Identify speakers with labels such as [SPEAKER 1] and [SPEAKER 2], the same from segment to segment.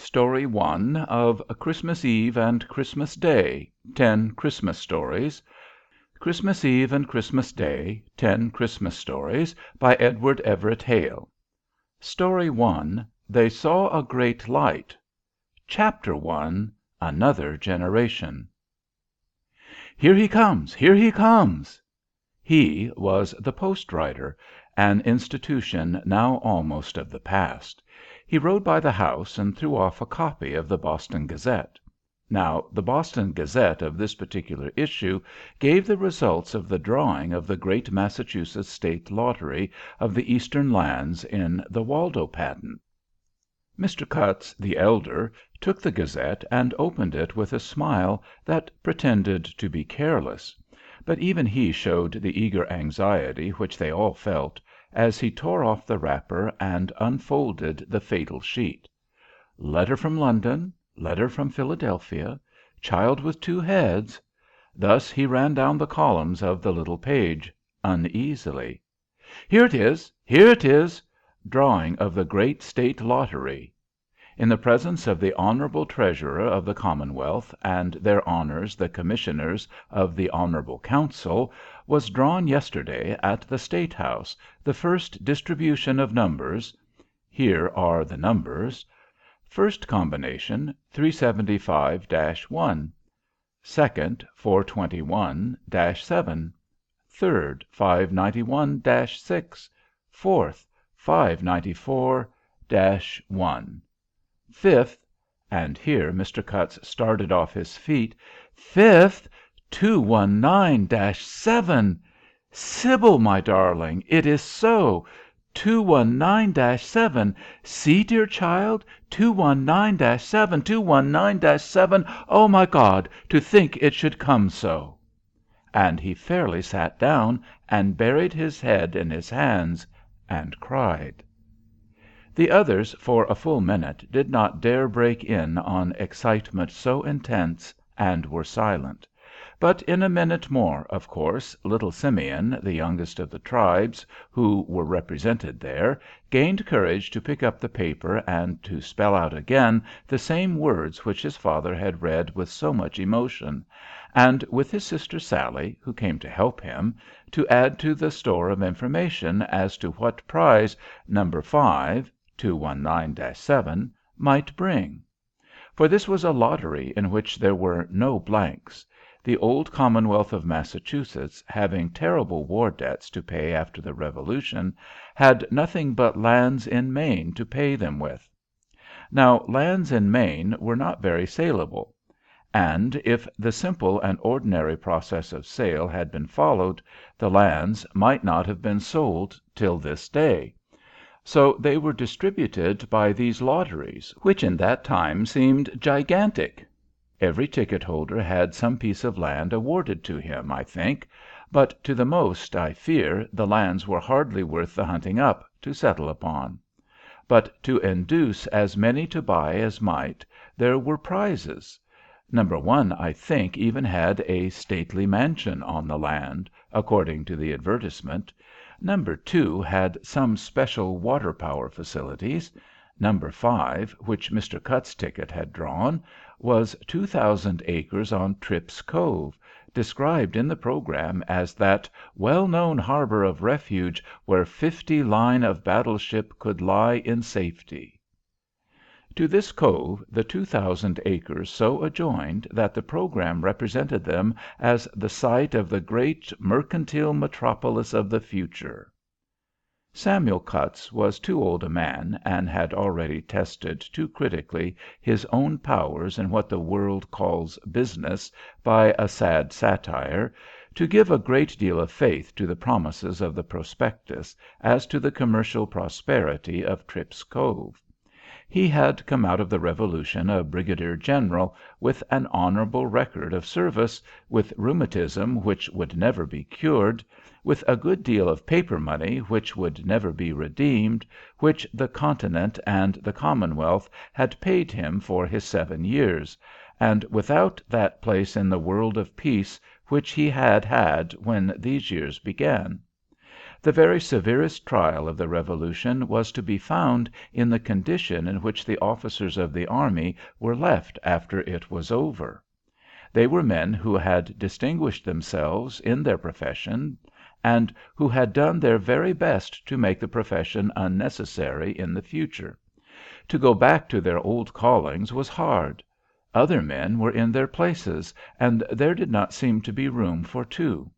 [SPEAKER 1] Story 1 of Christmas Eve and Christmas Day, 10 Christmas Stories. Christmas Eve and Christmas Day, 10 Christmas Stories by Edward Everett Hale. Story 1, They Saw a Great Light. Chapter 1, Another Generation. Here he comes! Here he comes! He was the post rider, an institution now almost of the past. He rode by the house and threw off a copy of the Boston Gazette. Now, the Boston Gazette of this particular issue gave the results of the drawing of the great Massachusetts State Lottery of the Eastern Lands in the Waldo patent. Mr. Cutts, the elder, took the Gazette and opened it with a smile that pretended to be careless. But even he showed the eager anxiety which they all felt, as he tore off the wrapper and unfolded the fatal sheet. Letter from London, letter from Philadelphia, child with two heads. Thus he ran down the columns of the little page, uneasily. Here it is! Here it is! Drawing of the great State Lottery. In the presence of the Honorable Treasurer of the Commonwealth and their Honors the Commissioners of the Honorable Council, was drawn yesterday at the State House the first distribution of numbers. Here are the numbers. First combination 375-1. Second 421-7. Third 591-6. Fourth 594-1. Fifth, and here Mr. Cutts started off his feet, fifth 219-7. Sybil, my darling, it is so. 219-7. See, dear child, 219-7, 219-7. Oh, my God, to think it should come so. And he fairly sat down and buried his head in his hands and cried. The others for a full minute did not dare break in on excitement so intense, and were silent. But in a minute more, of course, little Simeon, the youngest of the tribes, who were represented there, gained courage to pick up the paper and to spell out again the same words which his father had read with so much emotion, and with his sister Sally, who came to help him, to add to the store of information as to what prize number 5, 219-7, might bring. For this was a lottery in which there were no blanks. The old Commonwealth of Massachusetts, having terrible war debts to pay after the Revolution, had nothing but lands in Maine to pay them with. Now, lands in Maine were not very saleable, and if the simple and ordinary process of sale had been followed, the lands might not have been sold till this day. So they were distributed by these lotteries, which in that time seemed gigantic. Every ticket holder had some piece of land awarded to him, I think, but to the most, I fear, the lands were hardly worth the hunting up to settle upon. But to induce as many to buy as might, there were prizes. Number 1, I think, even had a stately mansion on the land, according to the advertisement. Number 2 had some special water power facilities. Number 5, which Mr. Cutts' ticket had drawn, was 2,000 acres on Tripp's Cove, described in the program as that well-known harbor of refuge where 50 line of battleship could lie in safety. To this cove the 2,000 acres so adjoined that the program represented them as the site of the great mercantile metropolis of the future. Samuel Cutts was too old a man, and had already tested too critically his own powers in what the world calls business by a sad satire, to give a great deal of faith to the promises of the prospectus as to the commercial prosperity of Tripp's Cove. He had come out of the Revolution a brigadier general, with an honorable record of service, with rheumatism which would never be cured, with a good deal of paper money which would never be redeemed, which the Continent and the Commonwealth had paid him for his 7 years, and without that place in the world of peace which he had had when these years began. The very severest trial of the Revolution was to be found in the condition in which the officers of the army were left after it was over. They were men who had distinguished themselves in their profession, and who had done their very best to make the profession unnecessary in the future. To go back to their old callings was hard. Other men were in their places, and there did not seem to be room for two.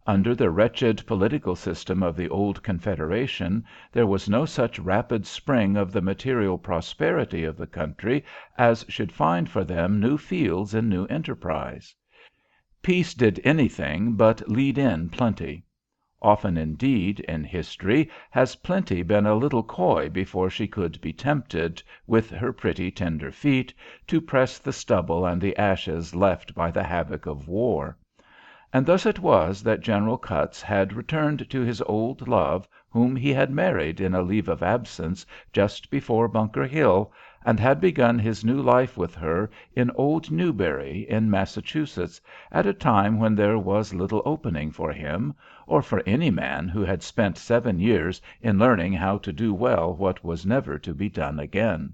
[SPEAKER 1] Under the wretched political system of the old Confederation there was no such rapid spring of the material prosperity of the country as should find for them new fields and new enterprise. Peace did anything but lead in plenty. Often indeed, in history, has plenty been a little coy before she could be tempted, with her pretty, tender feet, to press the stubble and the ashes left by the havoc of war. And thus it was that General Cutts had returned to his old love, whom he had married in a leave of absence just before Bunker Hill, and had begun his new life with her in old Newbury, in Massachusetts, at a time when there was little opening for him, or for any man who had spent 7 years in learning how to do well what was never to be done again.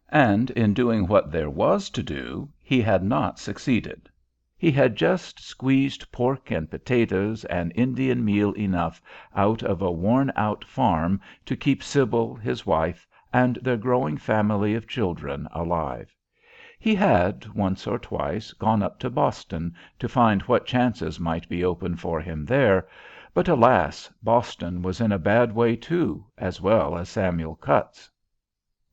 [SPEAKER 1] And in doing what there was to do, he had not succeeded. He had just squeezed pork and potatoes and Indian meal enough out of a worn-out farm to keep Sybil, his wife, and their growing family of children alive. He had, once or twice, gone up to Boston to find what chances might be open for him there, but alas, Boston was in a bad way too, as well as Samuel Cutts.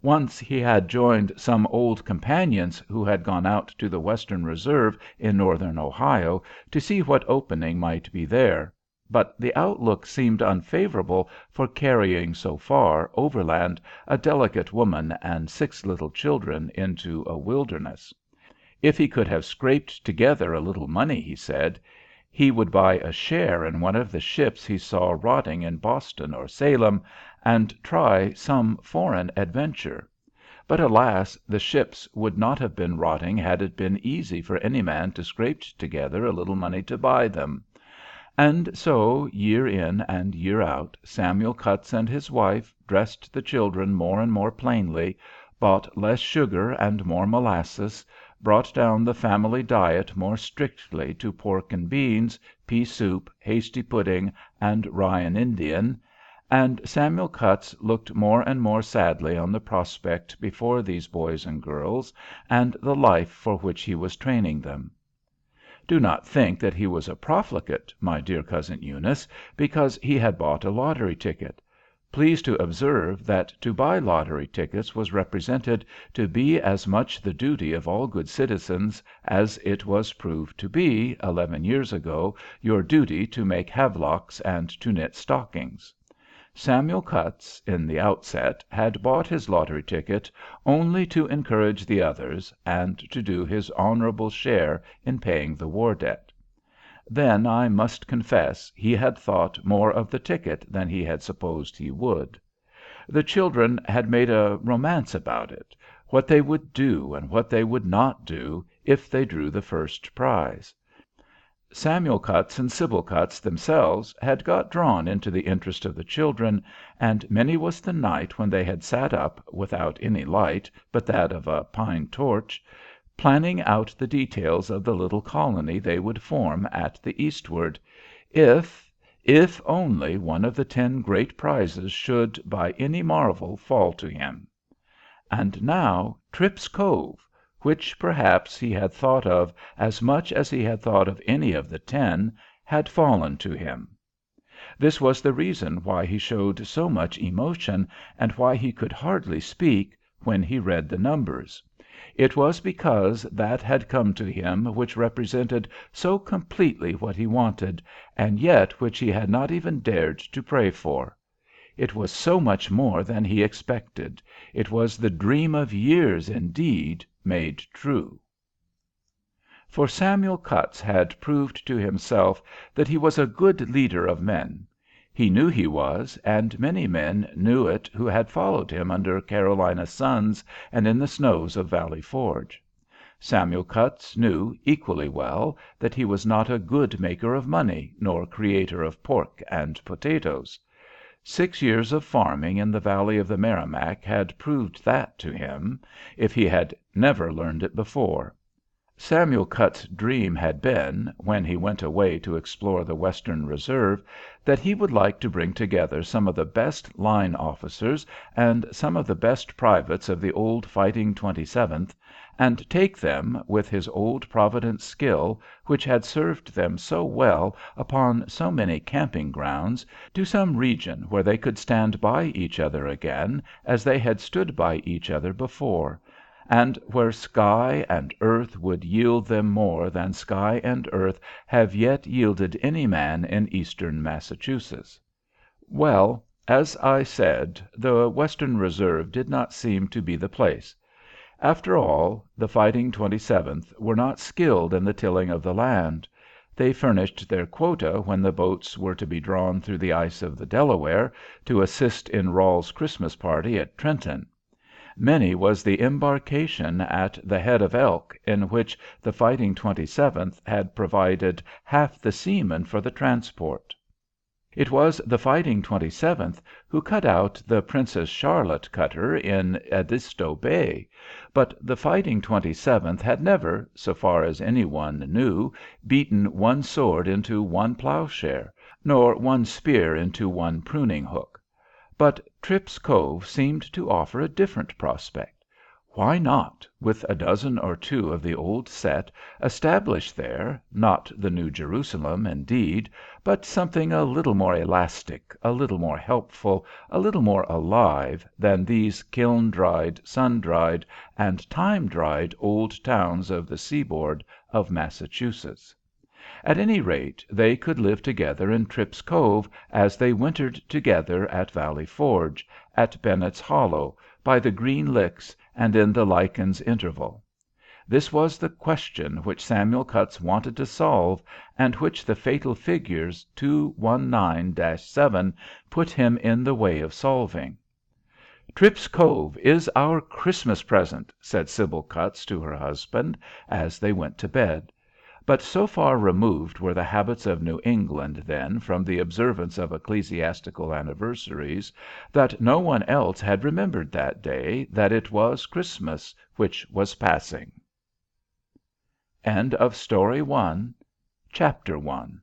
[SPEAKER 1] Once he had joined some old companions who had gone out to the Western Reserve in northern Ohio to see what opening might be there, but the outlook seemed unfavorable for carrying so far overland a delicate woman and 6 little children into a wilderness. If he could have scraped together a little money, he said, he would buy a share in one of the ships he saw rotting in Boston or Salem, and try some foreign adventure. But alas, the ships would not have been rotting had it been easy for any man to scrape together a little money to buy them. And so, year in and year out, Samuel Cutts and his wife dressed the children more and more plainly, bought less sugar and more molasses, brought down the family diet more strictly to pork and beans, pea soup, hasty pudding, and rye and Indian, and Samuel Cutts looked more and more sadly on the prospect before these boys and girls, and the life for which he was training them. Do not think that he was a profligate, my dear cousin Eunice, because he had bought a lottery ticket. Please to observe that to buy lottery tickets was represented to be as much the duty of all good citizens as it was proved to be, 11 years ago, your duty to make havelocks and to knit stockings. Samuel Cutts, in the outset, had bought his lottery ticket only to encourage the others, and to do his honorable share in paying the war debt. Then, I must confess, he had thought more of the ticket than he had supposed he would. The children had made a romance about it, what they would do and what they would not do if they drew the first prize. Samuel Cutts and Sybil Cutts themselves had got drawn into the interest of the children, and many was the night when they had sat up, without any light but that of a pine torch, planning out the details of the little colony they would form at the eastward, if only one of the 10 great prizes should by any marvel fall to him. And now Tripp's Cove, which perhaps he had thought of as much as he had thought of any of the 10, had fallen to him. This was the reason why he showed so much emotion, and why he could hardly speak, when he read the numbers. It was because that had come to him which represented so completely what he wanted, and yet which he had not even dared to pray for. It was so much more than he expected. It was the dream of years, indeed, made true. For Samuel Cutts had proved to himself that he was a good leader of men. He knew he was, and many men knew it who had followed him under Carolina suns and in the snows of Valley Forge. Samuel Cutts knew, equally well, that he was not a good maker of money, nor creator of pork and potatoes. 6 years of farming in the valley of the Merrimack had proved that to him, if he had never learned it before. Samuel Cutts's dream had been, when he went away to explore the Western Reserve, that he would like to bring together some of the best line officers and some of the best privates of the old Fighting 27th, and take them, with his old Providence skill, which had served them so well upon so many camping grounds, to some region where they could stand by each other again as they had stood by each other before, and where sky and earth would yield them more than sky and earth have yet yielded any man in eastern Massachusetts. Well, as I said, the Western Reserve did not seem to be the place. After all, the Fighting 27th were not skilled in the tilling of the land. They furnished their quota when the boats were to be drawn through the ice of the Delaware to assist in Rall's Christmas party at Trenton. Many was the embarkation at the Head of Elk in which the Fighting 27th had provided half the seamen for the transport. It was the Fighting 27th who cut out the Princess Charlotte cutter in Edisto Bay, but the Fighting 27th had never, so far as any one knew, beaten one sword into one plowshare, nor one spear into one pruning hook. But Tripp's Cove seemed to offer a different prospect. Why not, with a dozen or two of the old set, establish there, not the New Jerusalem, indeed, but something a little more elastic, a little more helpful, a little more alive than these kiln-dried, sun-dried, and time-dried old towns of the seaboard of Massachusetts? At any rate, they could live together in Tripp's Cove as they wintered together at Valley Forge, at Bennett's Hollow, by the Green Licks, and in the Liken's Interval. This was the question which Samuel Cutts wanted to solve, and which the fatal figures 219-7 put him in the way of solving. "Tripp's Cove is our Christmas present," said Sybil Cutts to her husband as they went to bed. But so far removed were the habits of New England then from the observance of ecclesiastical anniversaries, that no one else had remembered that day that it was Christmas which was passing. End of Story 1, Chapter 1.